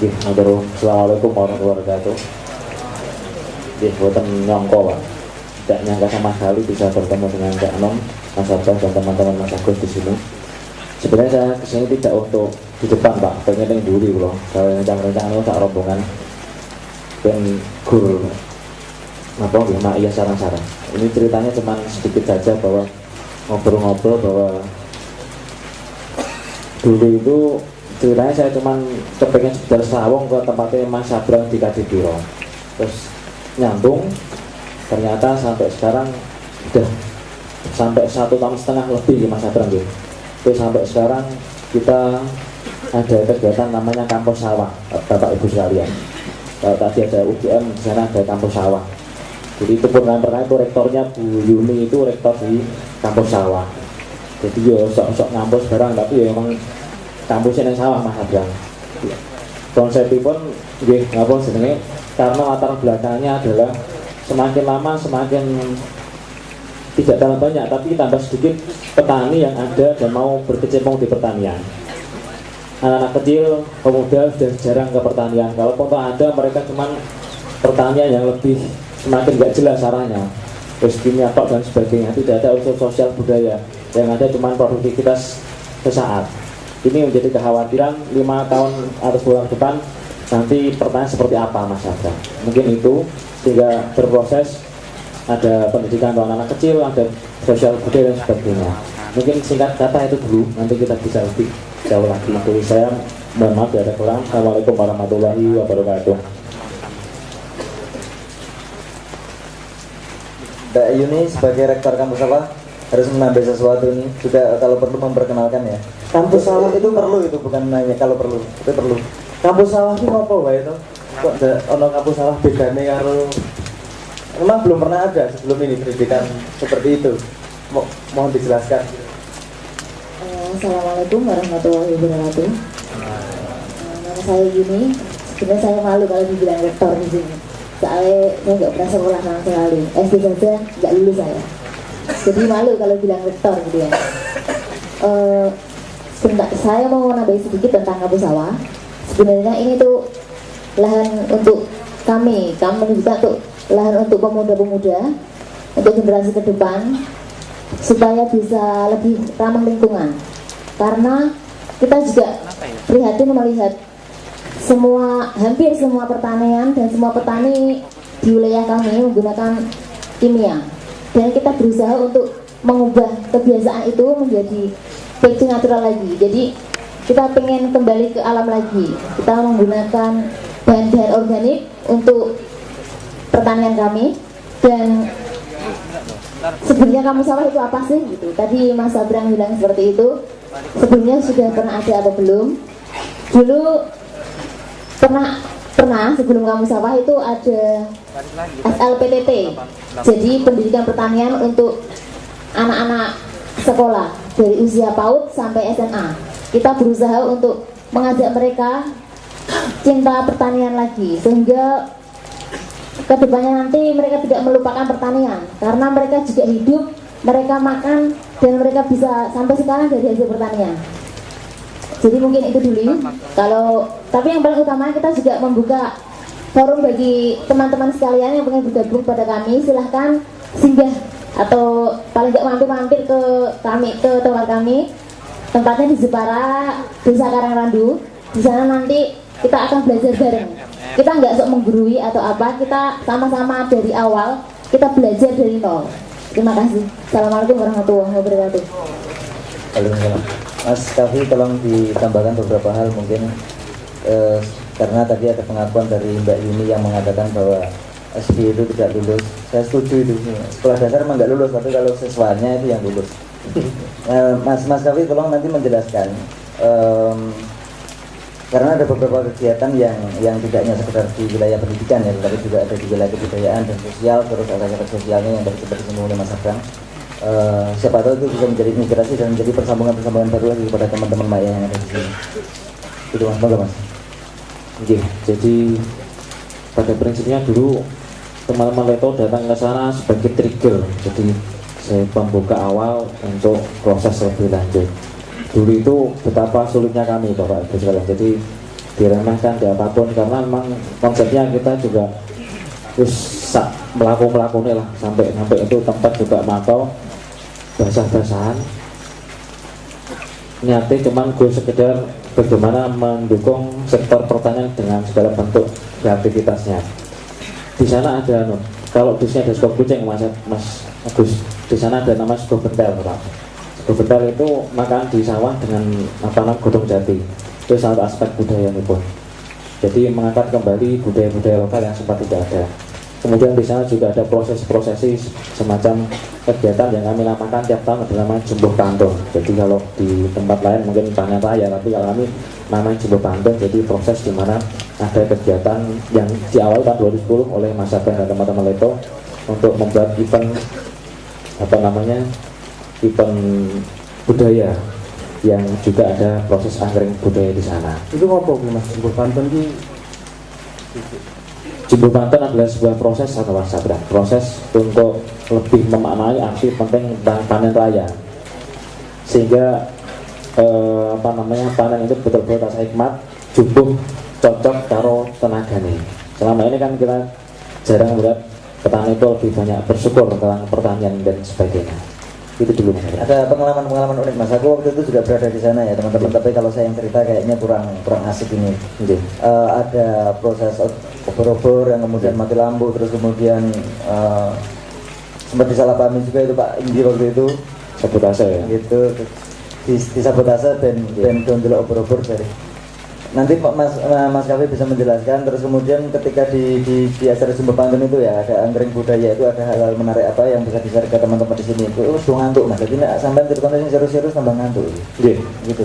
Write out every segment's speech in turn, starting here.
Assalamualaikum warahmatullahi wabarakatuh. Buatan nyongko Pak, tidak nyangka sama sekali bisa bertemu dengan Kak Anom, Mas Abang dan teman-teman Mas Agus di sini. Sebenarnya saya kesini tidak untuk di depan Pak, pengen yang dulu loh. Saya rencang-rencang itu tak rombongan dan gur apa gimana iya sarang-sarang. Ini ceritanya cuma sedikit saja bahwa ngobrol-ngobrol bahwa dulu itu ceritanya saya cuma kepengen sekedar sawong ke tempatnya Mas Abrang di Kadipiro, terus nyambung ternyata sampai sekarang udah sampai 1,5 tahun lebih di Mas Abrang gitu. Terus sampai sekarang kita ada kegiatan namanya kampus sawah Bapak Ibu sekalian. Kalau tadi ada UGM, di sana ada kampus sawah. Jadi itu program pertama itu rektornya Bu Yuni itu rektor di kampus sawah. Jadi ya sok-sok ngampus barang tapi ya emang kampusnya yang sawah Mas Abrang. Konsepnya pun nggih ngapa jenenge karena latar belakangnya adalah semakin lama semakin tidak tambah banyak tapi tambah sedikit petani yang ada dan mau berkecimpung di pertanian. Anak-anak kecil, pemuda sudah jarang ke pertanian. Kalau pun ada mereka cuman pertanian yang lebih semakin gak jelas arahnya, rezekinya tok dan sebagainya. Tidak ada unsur sosial budaya, yang ada cuman produktivitas sesaat. Ini menjadi kekhawatiran 5 tahun atau 10 tahun depan nanti pertanyaan seperti apa Mas Abang. Mungkin itu sehingga berproses ada pendidikan untuk anak-anak kecil, ada sosial budaya dan sebagainya. Mungkin singkat kata itu dulu, nanti kita bisa lebih jauh lagi. Untuk saya mohon maaf ya ada kurang. Assalamualaikum warahmatullahi wabarakatuh. Mbak Yuni sebagai rektor kampus apa harus menambah sesuatu ini juga kalau perlu memperkenalkan ya. Kampus sawah itu perlu, itu bukan nanya kalau perlu, itu perlu. Kampus sawah itu apa wae itu? Kok ada ono kampus sawah bedane karo memang belum pernah ada sebelum ini pendidikan seperti itu. Mohon dijelaskan. Assalamualaikum warahmatullahi wabarakatuh. Nama saya Yuni. Sebenarnya saya malu kalau dibilang rektor di sini. Soalnya saya nggak pernah sekolah sama sekali. SD saja nggak lulus saya. Jadi malu kalau bilang rektor gitu ya. Saya mau nambahin sedikit tentang kampus sawah. Sebenarnya ini tuh lahan untuk kami juga tuh lahan untuk pemuda-pemuda, untuk generasi ke depan supaya bisa lebih ramah lingkungan. Karena kita juga prihatin melihat hampir semua pertanian dan semua petani di wilayah kami menggunakan kimia. Dan kita berusaha untuk mengubah kebiasaan itu menjadi back to natural lagi. Jadi kita pengen kembali ke alam lagi. Kita menggunakan bahan-bahan organik untuk pertanian kami. Dan sebenarnya kampus sawah itu apa sih gitu. Tadi Mas Abrang bilang seperti itu. Sebelumnya sudah pernah ada atau belum? Dulu pernah sebelum kampus sawah itu ada SLPTT. Jadi pendidikan pertanian untuk anak-anak sekolah dari usia PAUD sampai SMA. Kita berusaha untuk mengajak mereka cinta pertanian lagi sehingga kedepannya nanti mereka tidak melupakan pertanian karena mereka juga hidup, mereka makan dan mereka bisa sampai sekarang dari hasil pertanian. Jadi mungkin itu dulu. Tapi yang paling utama kita juga membuka forum bagi teman-teman sekalian yang pengen bergabung pada kami. Silahkan singgah atau paling nggak mampir-mampir ke tempat kami. Tempatnya di Jepara, Desa Karangrandu. Di sana nanti kita akan belajar bareng. Kita nggak sok menggurui atau apa. Kita sama-sama dari awal kita belajar dari nol. Terima kasih. Assalamualaikum warahmatullahi wabarakatuh. Waalaikumsalam. Mas Kavi tolong ditambahkan beberapa hal mungkin karena tadi ada pengakuan dari Mbak Yuni yang mengatakan bahwa SD itu tidak lulus. Saya setuju itu. Sekolah dasar memang nggak lulus, tapi kalau siswanya itu yang lulus. Mas Kavi tolong nanti menjelaskan karena ada beberapa kegiatan yang tidak hanya sekedar di wilayah pendidikan ya, tetapi juga ada di wilayah kebudayaan dan sosial, terus ada aspek sosialnya yang tadi seperti disinggung oleh Mas Abrang. Siapa tahu itu bisa menjadi inspirasi dan menjadi persambungan baru lagi kepada teman-teman Maya yang ada di sini. Itu Mas, bangga Mas. Oke, jadi pada prinsipnya dulu teman-teman Leto datang ke sana sebagai trigger. Jadi saya pembuka awal untuk proses lebih lanjut. Dulu itu betapa sulitnya kami Bapak Ibu sekalian. Jadi di diremehkan di apapun, karena memang konsepnya kita juga melakukan lah sampai itu tempat juga mantau basah-basahan. Niatnya cuman gue sekedar bagaimana mendukung sektor pertanian dengan segala bentuk kreativitasnya. Di sana ada kalau di sini ada sego kucing Mas Agus, di sana ada nama sego bentel Pak. Sego bentel itu makan di sawah dengan godong jati. Itu salah satu aspek budaya ini pun. Jadi mengangkat kembali budaya-budaya lokal yang sempat tidak ada. Kemudian di sana juga ada proses-prosesi semacam kegiatan yang kami namakan tiap tahun adalah namanya jumbuh pantun. Jadi kalau di tempat lain mungkin panen raya, tapi kalau kami namanya jumbuh pantun. Jadi proses di mana ada kegiatan yang diawali tahun 2010 oleh Mas Abang dan teman-teman Leto untuk membuat event event budaya yang juga ada proses angkring budaya di sana. Itu apa Mas jumbuh pantun ini? Jumbuh pantun adalah sebuah proses atau wasabra, proses untuk lebih memaknai arti penting tentang panen raya, sehingga panen itu betul-betul rasa hikmat, jumbuh cocok karo tenaga nih. Selama ini kan kita jarang melihat petani itu lebih banyak bersyukur tentang pertanian dan sebagainya. Itu dulu Mas. Ada pengalaman unik Mas. Aku waktu itu juga berada di sana ya teman-teman. Tapi kalau saya yang cerita kayaknya kurang asik ini. Ada proses obor-obor yang kemudian mati lampu, terus kemudian sempat disalahpahami juga itu Pak Indi waktu itu. Sabotase ya. Gitu. Disabotase dan delok obor-obor dari. Nanti Mas Kavi bisa menjelaskan. Terus kemudian ketika di acara jumbuh pantun itu ya ada angkring budaya, itu ada hal-hal menarik apa yang bisa di-share ke teman-teman di sini. Itu sudah ngantuk Mas. Jadi sampai cerita serius-serius tambah ngantuk. Iya. Gitu.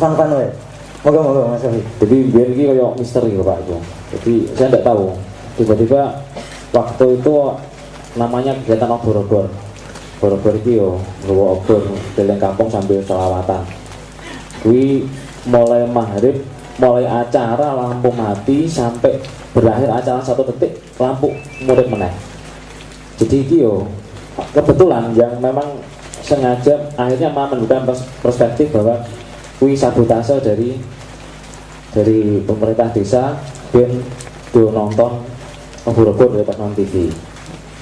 Fun we. Moga Mas Kavi. Jadi biar ini kayak misteri Pak itu. Jadi saya tidak tahu. Tiba-tiba waktu itu namanya kegiatan obor-obor. Obor-obor itu yo bawa obor keliling kampung sambil sholawatan. Kui mulai maghrib, mulai acara lampu mati sampai berakhir acara 1 detik lampu murid meneh. Jadi itu yo kebetulan yang memang sengaja akhirnya menunjukkan perspektif bahwa kui sabotase dari pemerintah desa ben do nonton obor-obor dari pas non TV.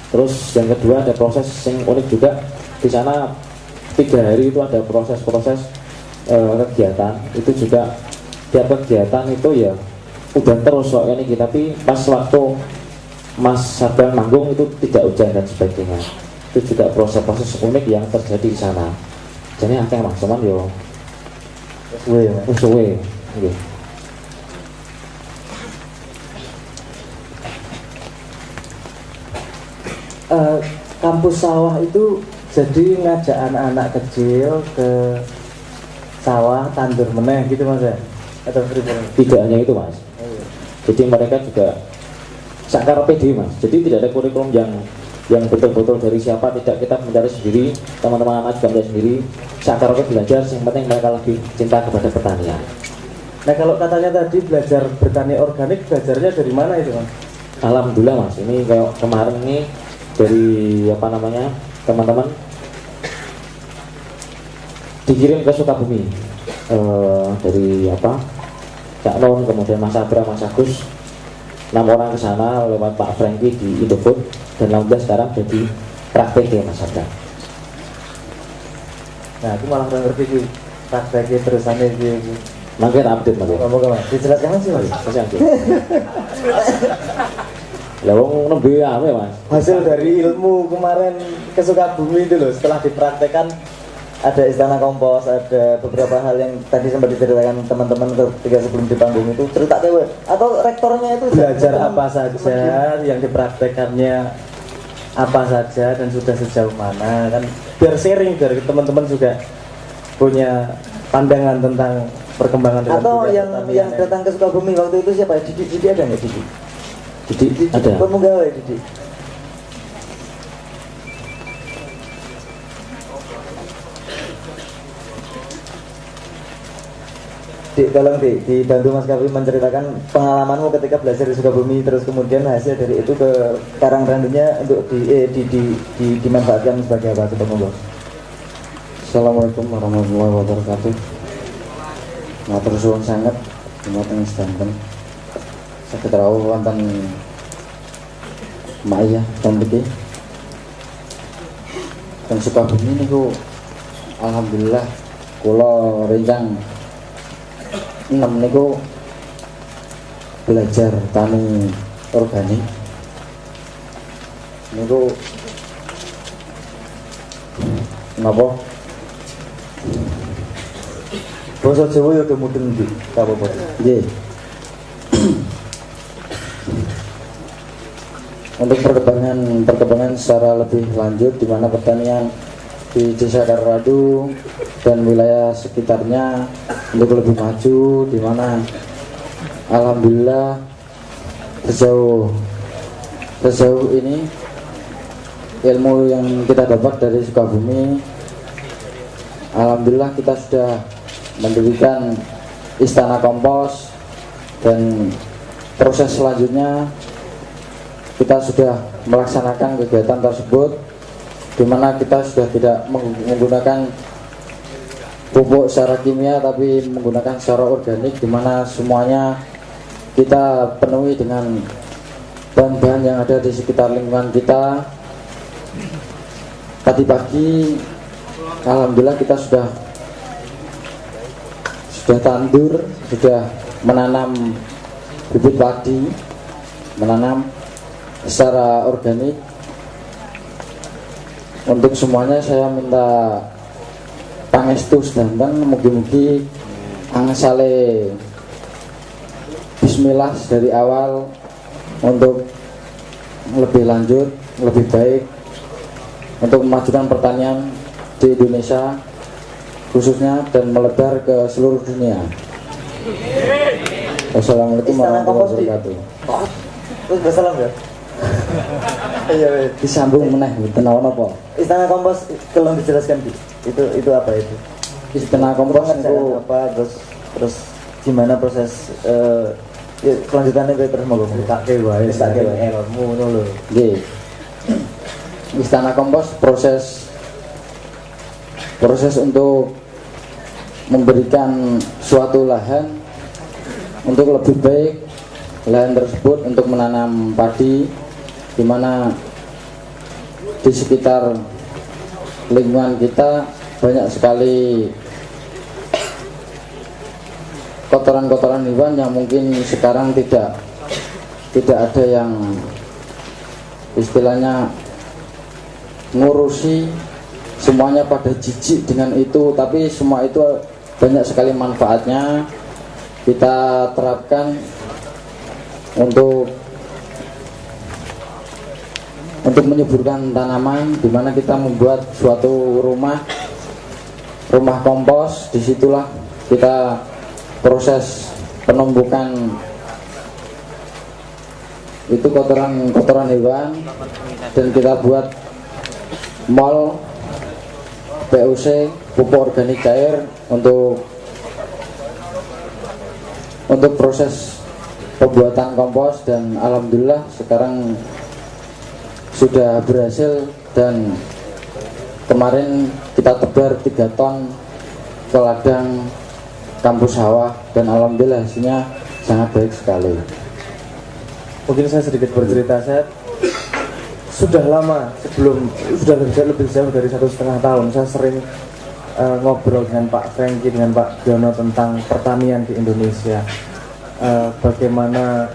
Terus yang kedua ada proses yang unik juga di sana 3 hari itu ada proses-proses kegiatan. Itu juga tiap kegiatan itu ya udah terus soalnya nih, tapi pas waktu Mas Sabang manggung itu tidak hujan dan sebagainya. Itu juga proses-proses unik yang terjadi di sana. Jadi akeh Mas, cuman yo suwe. Nggih. Kampus sawah itu jadi ngajak anak-anak kecil ke sawah tandur meneh gitu Mas ya? Atau Tidak hanya itu Mas. Jadi mereka juga sakar PD Mas. Jadi tidak ada kurikulum yang betul-betul dari siapa, tidak, kita mencari sendiri, teman-teman anak juga mencari sendiri. Sakar belajar, yang penting mereka lebih cinta kepada pertanian. Nah kalau katanya tadi belajar bertani organik, belajarnya dari mana itu Mas? Alhamdulillah Mas, ini kayak kemarin ini dari teman-teman dikirim ke Sukabumi dari Cak Non, kemudian Mas Abra, Mas Agus, 6 orang ke sana lewat Pak Franky di Indofood, dan alhamdulillah sekarang jadi praktek ya Mas Abra. Nah aku malah ngerti sih prakteknya terusannya gitu. Mungkin update Mas. Moga-moga Mas, dijelaskan sih Mas. Lah wong nembe ame Mas. Hasil dari ilmu kemarin ke Sukabumi itu loh, setelah dipraktekkan ada istana kompos, ada beberapa hal yang tadi sempat diceritakan teman-teman ketika sebelum di panggung itu, cerita kewe atau rektornya itu belajar apa saja, yang dipraktekannya apa saja dan sudah sejauh mana, kan biar sharing dari teman-teman juga punya pandangan tentang perkembangan. Atau yang datang ke Sukabumi waktu itu siapa? Didi ada nggak Didi? Didi ada. Pemugawai Didi. Tolong dibantu Mas Kavi menceritakan pengalamanmu ketika belajar di Sukabumi, terus kemudian hasil dari itu ke Karangrandunya untuk dimanfaatkan sebagai apa? Coba. Assalamualaikum warahmatullahi wabarakatuh. Matur suwun sangat Mateng sedanten. Saged rawuh wonten Maya dan iki. Dan Sukabumi niku alhamdulillah kula rencang 6 niku belajar tani organik. Niku napa? Basa Jawa ya udah mudeng iki, ta apa? Nggih. Untuk perkembangan secara lebih lanjut di mana pertanian di Desa Karadu dan wilayah sekitarnya untuk lebih maju, di mana alhamdulillah sejauh ini ilmu yang kita dapat dari Sukabumi, alhamdulillah kita sudah mendirikan istana kompos, dan proses selanjutnya kita sudah melaksanakan kegiatan tersebut, di mana kita sudah tidak menggunakan pupuk secara kimia tapi menggunakan secara organik, di mana semuanya kita penuhi dengan bahan-bahan yang ada di sekitar lingkungan kita. Tadi pagi alhamdulillah kita sudah tandur, sudah menanam bibit padi, menanam secara organik. Untuk semuanya saya minta pangestu sedanten, mugi-mugi angsale bismillah dari awal untuk lebih lanjut, lebih baik untuk memajukan pertanian di Indonesia khususnya dan melebar ke seluruh dunia. Wassalamualaikum warahmatullahi wabarakatuh. Terus bersalam ya? Iya, disambung meneh mboten apa. Istana kompos tolong dijelaskan Bi. Itu apa itu? Istana kompos itu apa, terus gimana proses ya, kelanjutannya terus mau tak wae ilmu ngono lho. Nggih. Istana kompos proses untuk memberikan suatu lahan untuk lebih baik, lahan tersebut untuk menanam padi, di mana di sekitar lingkungan kita banyak sekali kotoran-kotoran hewan yang mungkin sekarang tidak ada yang istilahnya ngurusi, semuanya pada jijik dengan itu, tapi semua itu banyak sekali manfaatnya. Kita terapkan untuk menyuburkan tanaman, di mana kita membuat suatu rumah kompos. Disitulah kita proses penumbukan itu kotoran hewan, dan kita buat mol PUC, pupuk organik cair, untuk proses pembuatan kompos. Dan alhamdulillah sekarang sudah berhasil, dan kemarin kita tebar 3 ton ke ladang kampus sawah, dan alhamdulillah hasilnya sangat baik sekali. Mungkin saya sedikit bercerita, saya sudah lama sudah lebih jauh dari 1,5 tahun saya sering ngobrol dengan Pak Franky, dengan Pak Giono tentang pertanian di Indonesia. Bagaimana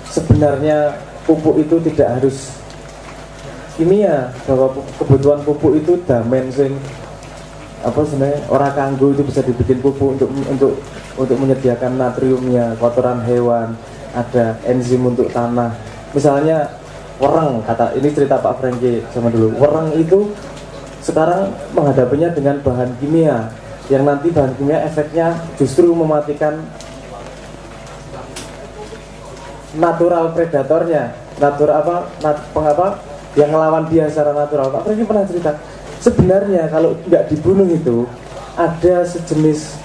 sebenarnya pupuk itu tidak harus kimia, bahwa kebutuhan pupuk itu damen sing apa sebenarnya orang kanggo itu bisa dibikin pupuk untuk menyediakan natriumnya, kotoran hewan, ada enzim untuk tanah. Misalnya wereng, kata ini cerita Pak Franky sama dulu, wereng itu sekarang menghadapinya dengan bahan kimia, yang nanti bahan kimia efeknya justru mematikan natural predatornya, yang ngelawan dia secara natural. Pak Franky pernah cerita, sebenarnya kalau nggak dibunuh itu ada sejenis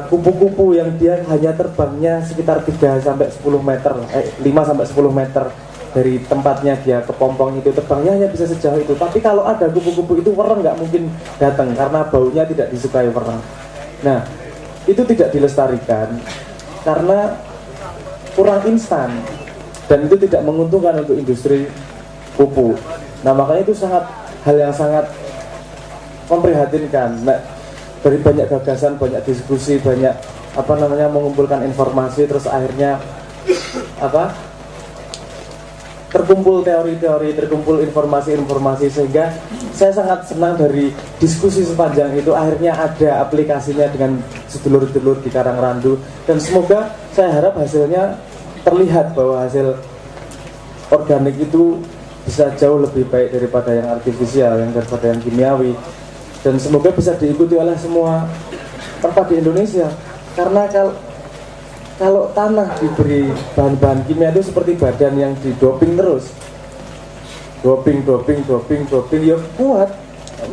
kupu-kupu yang dia hanya terbangnya sekitar 3-10 meter, 5-10 meter dari tempatnya dia kepompong itu, terbangnya hanya bisa sejauh itu. Tapi kalau ada kupu-kupu itu, wereng nggak mungkin datang karena baunya tidak disukai wereng. Nah, itu tidak dilestarikan karena kurang instan dan itu tidak menguntungkan untuk industri pupuk. Nah makanya itu hal yang sangat memprihatinkan. Nah, dari banyak gagasan, banyak diskusi, banyak mengumpulkan informasi, terus akhirnya terkumpul teori-teori, terkumpul informasi-informasi, sehingga saya sangat senang dari diskusi sepanjang itu akhirnya ada aplikasinya dengan sedulur-sedulur di Karangrandu, dan semoga saya harap hasilnya terlihat bahwa hasil organik itu bisa jauh lebih baik daripada yang artifisial, daripada yang kimiawi, dan semoga bisa diikuti oleh semua tempat di Indonesia. Karena kalau tanah diberi bahan-bahan kimia itu seperti badan yang didoping terus, doping ya kuat,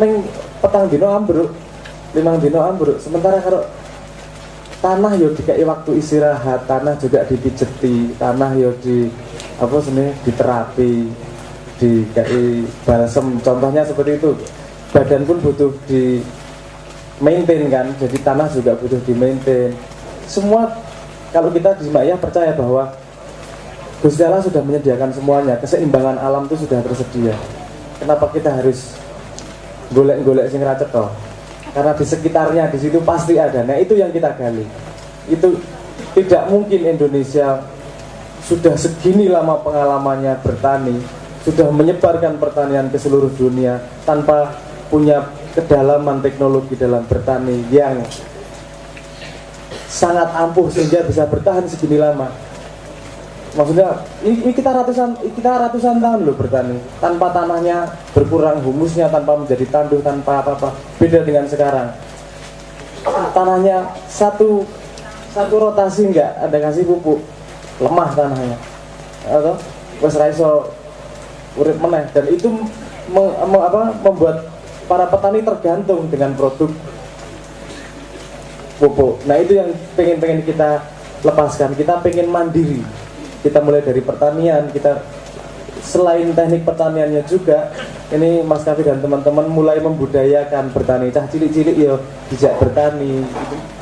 neng petang dino ambruk, 5 dino ambruk. Sementara kalau tanah yo dikai waktu istirahat, tanah juga dipijeti, tanah yo diterapi, dikai balsem, contohnya seperti itu. Badan pun butuh di maintain kan, jadi tanah juga butuh di maintain. Semua kalau kita di Mayah percaya bahwa Gusti Allah sudah menyediakan semuanya, keseimbangan alam itu sudah tersedia. Kenapa kita harus golek-golek sing ra cetha? Karena di sekitarnya di situ pasti ada. Nah itu yang kita gali. Itu tidak mungkin Indonesia sudah segini lama pengalamannya bertani, sudah menyebarkan pertanian ke seluruh dunia tanpa punya kedalaman teknologi dalam bertani yang sangat ampuh sehingga bisa bertahan segini lama. Maksudnya ini kita ratusan tahun loh bertani tanpa tanahnya berkurang humusnya, tanpa menjadi tanduh, tanpa apa-apa. Beda dengan sekarang, tanahnya satu rotasi enggak ada kasih pupuk, lemah tanahnya, atau wes raiso urip meneh, dan itu membuat para petani tergantung dengan produk pupuk. Nah itu yang pengen kita lepaskan. Kita pengen mandiri. Kita mulai dari pertanian. Kita selain teknik pertaniannya juga, ini Mas Kavi dan teman-teman mulai membudayakan bertani. Cah cilik-cilik ya dijak bertani,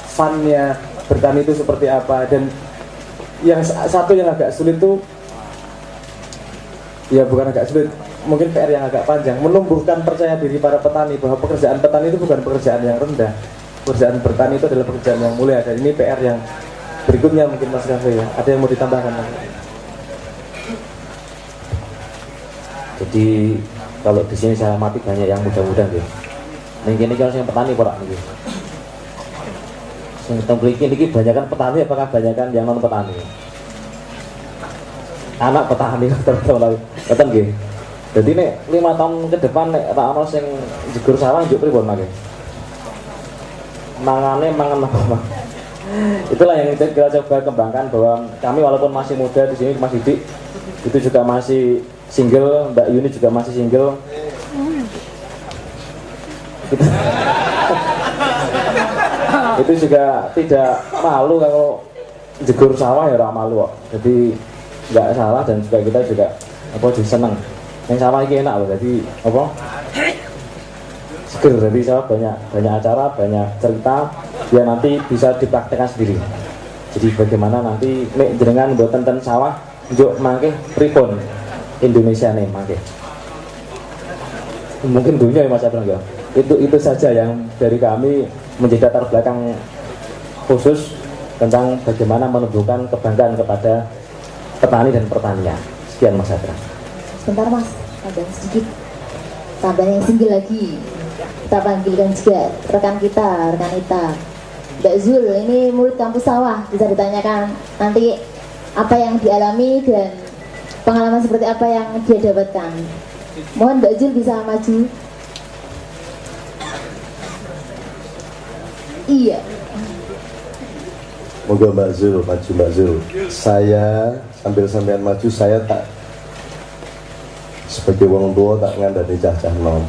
funnya bertani itu seperti apa. Dan yang satu yang agak sulit tuh, ya bukan agak sulit, mungkin PR yang agak panjang, menumbuhkan percaya diri para petani bahwa pekerjaan petani itu bukan pekerjaan yang rendah. Pekerjaan bertani itu adalah pekerjaan yang mulia. Dan ini PR yang berikutnya mungkin Mas Kavi ya. Ada yang mau ditambahkan? Jadi kalau di sini saya amati banyak yang muda-muda gitu. Mungkin ini kalau yang petani porak nih. Yang templiki ini kebanyakan petani, apakah kebanyakan yang non petani? Anak petani teman-teman, betul nggih. Jadi nih 5 tahun ke depan nek tak ono sing jegur sawah njuk pripun mangke? Mangan apa? Itulah yang kita coba kembangkan, bahwa kami walaupun masih muda di sini, Mas Didik itu juga masih single, Mbak Yuni juga masih single. Itu juga tidak malu kalau jegur sawah ya ora malu kok. Jadi nggak salah, dan juga kita juga juga seneng. Yang sawah ini enak loh, jadi seger. Jadi saya banyak acara, banyak cerita biar nanti bisa dipraktekkan sendiri. Jadi bagaimana nanti nek jenengan mboten ten sawah njuk mangke pripun Indonesia nih mangke. Mungkin dunia ya Mas Abang ya. Itu saja yang dari kami menjadi latar belakang khusus tentang bagaimana menumbuhkan kebanggaan kepada petani dan pertanian. Sekian Mas Abang. Sebentar Mas, ada sedikit tambahan yang single lagi. Kita panggilkan juga rekan kita, Mbak Zul. Ini murid kampus sawah, bisa ditanyakan nanti apa yang dialami dan pengalaman seperti apa yang dia dapatkan. Mohon Mbak Zul bisa maju. Iya. Moga Mbak Zul, maju Mbak Zul. Saya sambil sampean maju, saya tak sebagai wong tua tak ngandani cah-cah nom.